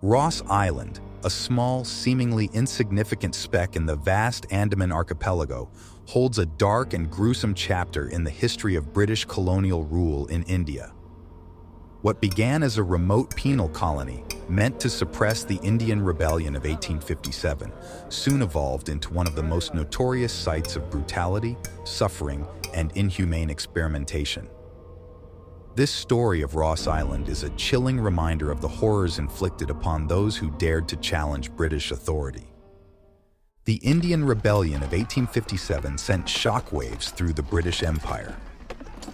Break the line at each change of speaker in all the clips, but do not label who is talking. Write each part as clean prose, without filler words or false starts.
Ross Island, a small, seemingly insignificant speck in the vast Andaman archipelago, holds a dark and gruesome chapter in the history of British colonial rule in India. What began as a remote penal colony, meant to suppress the Indian Rebellion of 1857, soon evolved into one of the most notorious sites of brutality, suffering, and inhumane experimentation. This story of Ross Island is a chilling reminder of the horrors inflicted upon those who dared to challenge British authority. The Indian Rebellion of 1857 sent shockwaves through the British Empire.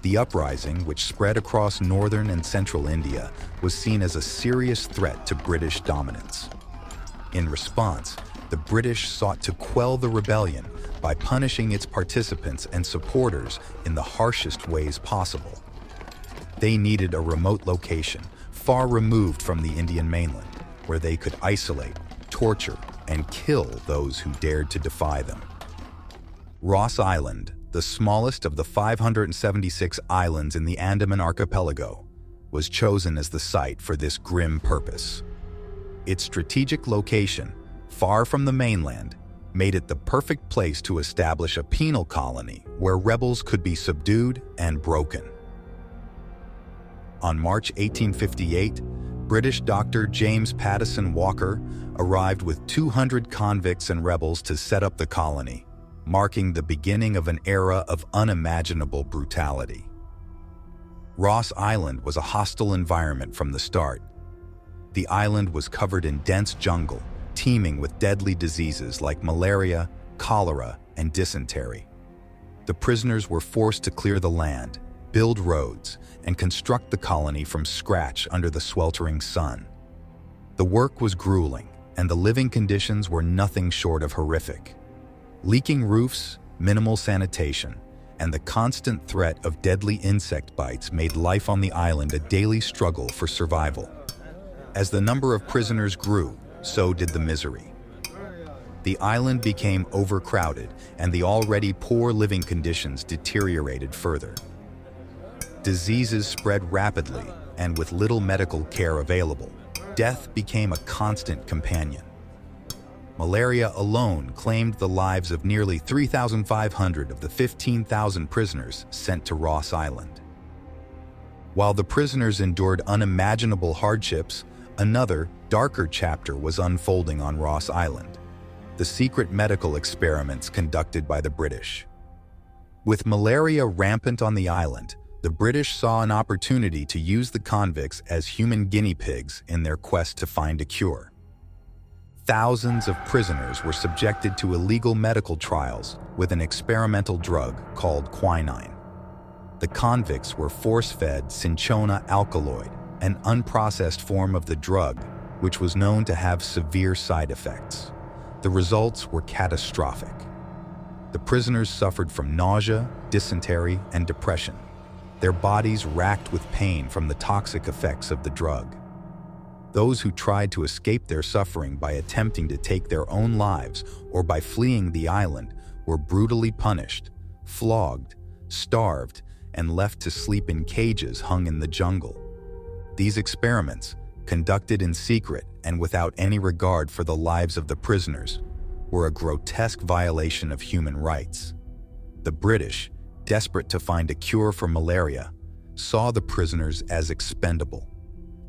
The uprising, which spread across northern and central India, was seen as a serious threat to British dominance. In response, the British sought to quell the rebellion by punishing its participants and supporters in the harshest ways possible. They needed a remote location, far removed from the Indian mainland, where they could isolate, torture, and kill those who dared to defy them. Ross Island, the smallest of the 576 islands in the Andaman archipelago, was chosen as the site for this grim purpose. Its strategic location, far from the mainland, made it the perfect place to establish a penal colony where rebels could be subdued and broken. On March 1858, British Dr. James Pattison Walker arrived with 200 convicts and rebels to set up the colony, marking the beginning of an era of unimaginable brutality. Ross Island was a hostile environment from the start. The island was covered in dense jungle, teeming with deadly diseases like malaria, cholera, and dysentery. The prisoners were forced to clear the land, build roads, and construct the colony from scratch under the sweltering sun. The work was grueling, and the living conditions were nothing short of horrific. Leaking roofs, minimal sanitation, and the constant threat of deadly insect bites made life on the island a daily struggle for survival. As the number of prisoners grew, so did the misery. The island became overcrowded, and the already poor living conditions deteriorated further. Diseases spread rapidly, and with little medical care available, death became a constant companion. Malaria alone claimed the lives of nearly 3,500 of the 15,000 prisoners sent to Ross Island. While the prisoners endured unimaginable hardships, another, darker chapter was unfolding on Ross Island: the secret medical experiments conducted by the British. With malaria rampant on the island, the British saw an opportunity to use the convicts as human guinea pigs in their quest to find a cure. Thousands of prisoners were subjected to illegal medical trials with an experimental drug called quinine. The convicts were force-fed cinchona alkaloid, an unprocessed form of the drug, which was known to have severe side effects. The results were catastrophic. The prisoners suffered from nausea, dysentery, and depression, their bodies racked with pain from the toxic effects of the drug. Those who tried to escape their suffering by attempting to take their own lives or by fleeing the island were brutally punished, flogged, starved, and left to sleep in cages hung in the jungle. These experiments, conducted in secret and without any regard for the lives of the prisoners, were a grotesque violation of human rights. The British, desperate to find a cure for malaria, saw the prisoners as expendable,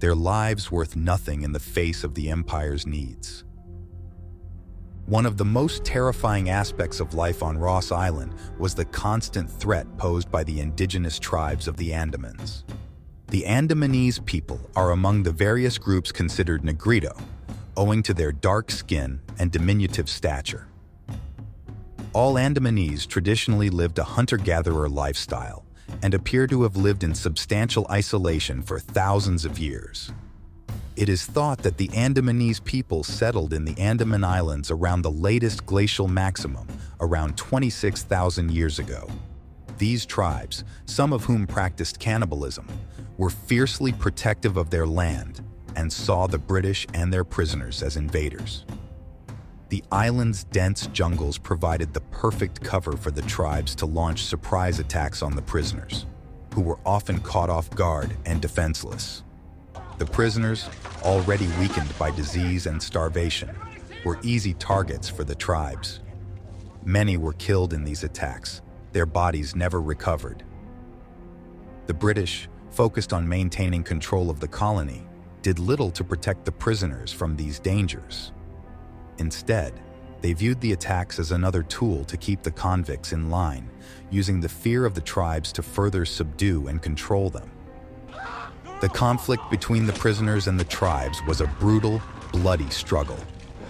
their lives worth nothing in the face of the empire's needs. One of the most terrifying aspects of life on Ross Island was the constant threat posed by the indigenous tribes of the Andamans. The Andamanese people are among the various groups considered Negrito, owing to their dark skin and diminutive stature. All Andamanese traditionally lived a hunter-gatherer lifestyle and appear to have lived in substantial isolation for thousands of years. It is thought that the Andamanese people settled in the Andaman Islands around the latest glacial maximum, around 26,000 years ago. These tribes, some of whom practiced cannibalism, were fiercely protective of their land and saw the British and their prisoners as invaders. The island's dense jungles provided the perfect cover for the tribes to launch surprise attacks on the prisoners, who were often caught off guard and defenseless. The prisoners, already weakened by disease and starvation, were easy targets for the tribes. Many were killed in these attacks, their bodies never recovered. The British, focused on maintaining control of the colony, did little to protect the prisoners from these dangers. Instead, they viewed the attacks as another tool to keep the convicts in line, using the fear of the tribes to further subdue and control them. The conflict between the prisoners and the tribes was a brutal, bloody struggle,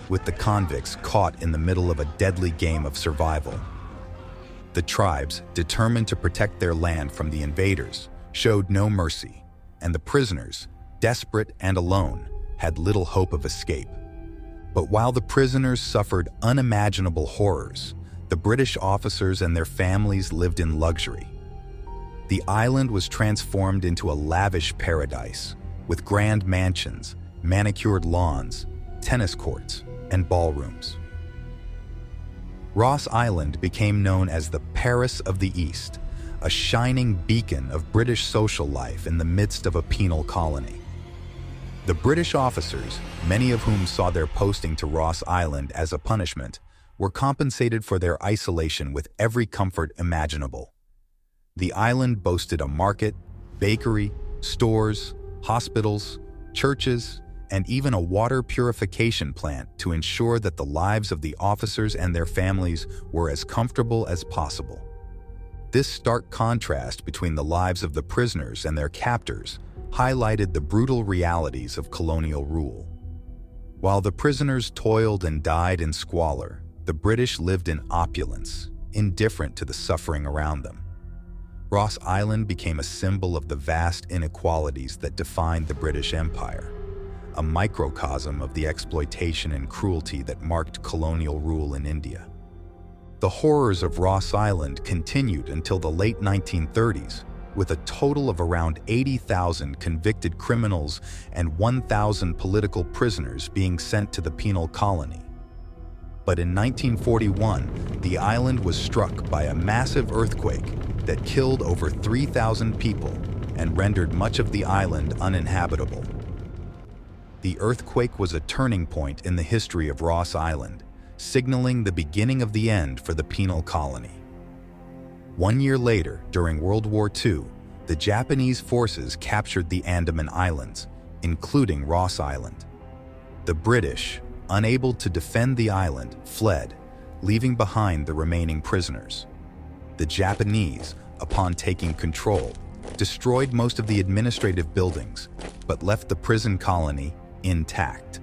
with the convicts caught in the middle of a deadly game of survival. The tribes, determined to protect their land from the invaders, showed no mercy, and the prisoners, desperate and alone, had little hope of escape. But while the prisoners suffered unimaginable horrors, the British officers and their families lived in luxury. The island was transformed into a lavish paradise, with grand mansions, manicured lawns, tennis courts, and ballrooms. Ross Island became known as the Paris of the East, a shining beacon of British social life in the midst of a penal colony. The British officers, many of whom saw their posting to Ross Island as a punishment, were compensated for their isolation with every comfort imaginable. The island boasted a market, bakery, stores, hospitals, churches, and even a water purification plant to ensure that the lives of the officers and their families were as comfortable as possible. This stark contrast between the lives of the prisoners and their captors highlighted the brutal realities of colonial rule. While the prisoners toiled and died in squalor, the British lived in opulence, indifferent to the suffering around them. Ross Island became a symbol of the vast inequalities that defined the British Empire, a microcosm of the exploitation and cruelty that marked colonial rule in India. The horrors of Ross Island continued until the late 1930s, with a total of around 80,000 convicted criminals and 1,000 political prisoners being sent to the penal colony. But in 1941, the island was struck by a massive earthquake that killed over 3,000 people and rendered much of the island uninhabitable. The earthquake was a turning point in the history of Ross Island, signaling the beginning of the end for the penal colony. 1 year later, during World War II, the Japanese forces captured the Andaman Islands, including Ross Island. The British, unable to defend the island, fled, leaving behind the remaining prisoners. The Japanese, upon taking control, destroyed most of the administrative buildings, but left the prison colony intact.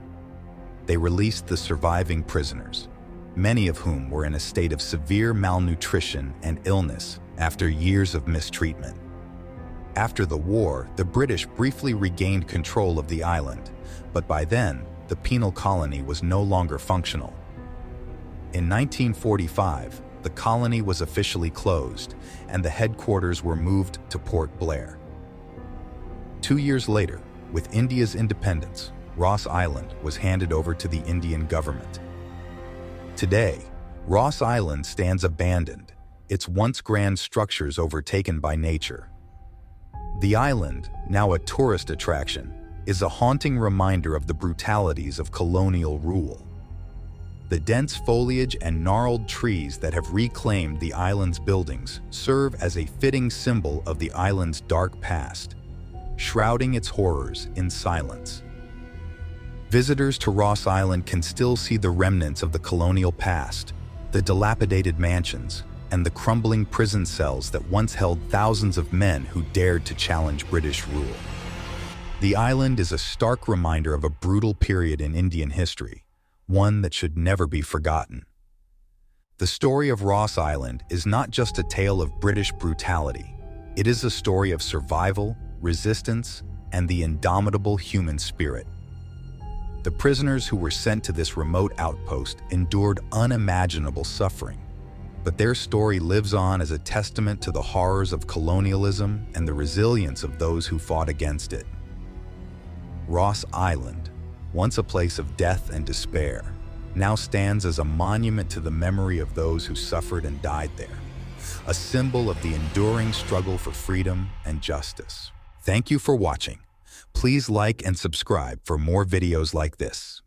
They released the surviving prisoners, many of whom were in a state of severe malnutrition and illness after years of mistreatment. After the war, the British briefly regained control of the island, but by then, the penal colony was no longer functional. In 1945, the colony was officially closed, and the headquarters were moved to Port Blair. 2 years later, with India's independence, Ross Island was handed over to the Indian government. Today, Ross Island stands abandoned, its once grand structures overtaken by nature. The island, now a tourist attraction, is a haunting reminder of the brutalities of colonial rule. The dense foliage and gnarled trees that have reclaimed the island's buildings serve as a fitting symbol of the island's dark past, shrouding its horrors in silence. Visitors to Ross Island can still see the remnants of the colonial past, the dilapidated mansions, and the crumbling prison cells that once held thousands of men who dared to challenge British rule. The island is a stark reminder of a brutal period in Indian history, one that should never be forgotten. The story of Ross Island is not just a tale of British brutality. It is a story of survival, resistance, and the indomitable human spirit. The prisoners who were sent to this remote outpost endured unimaginable suffering, but their story lives on as a testament to the horrors of colonialism and the resilience of those who fought against it. Ross Island, once a place of death and despair, now stands as a monument to the memory of those who suffered and died there, a symbol of the enduring struggle for freedom and justice. Thank you for watching. Please like and subscribe for more videos like this.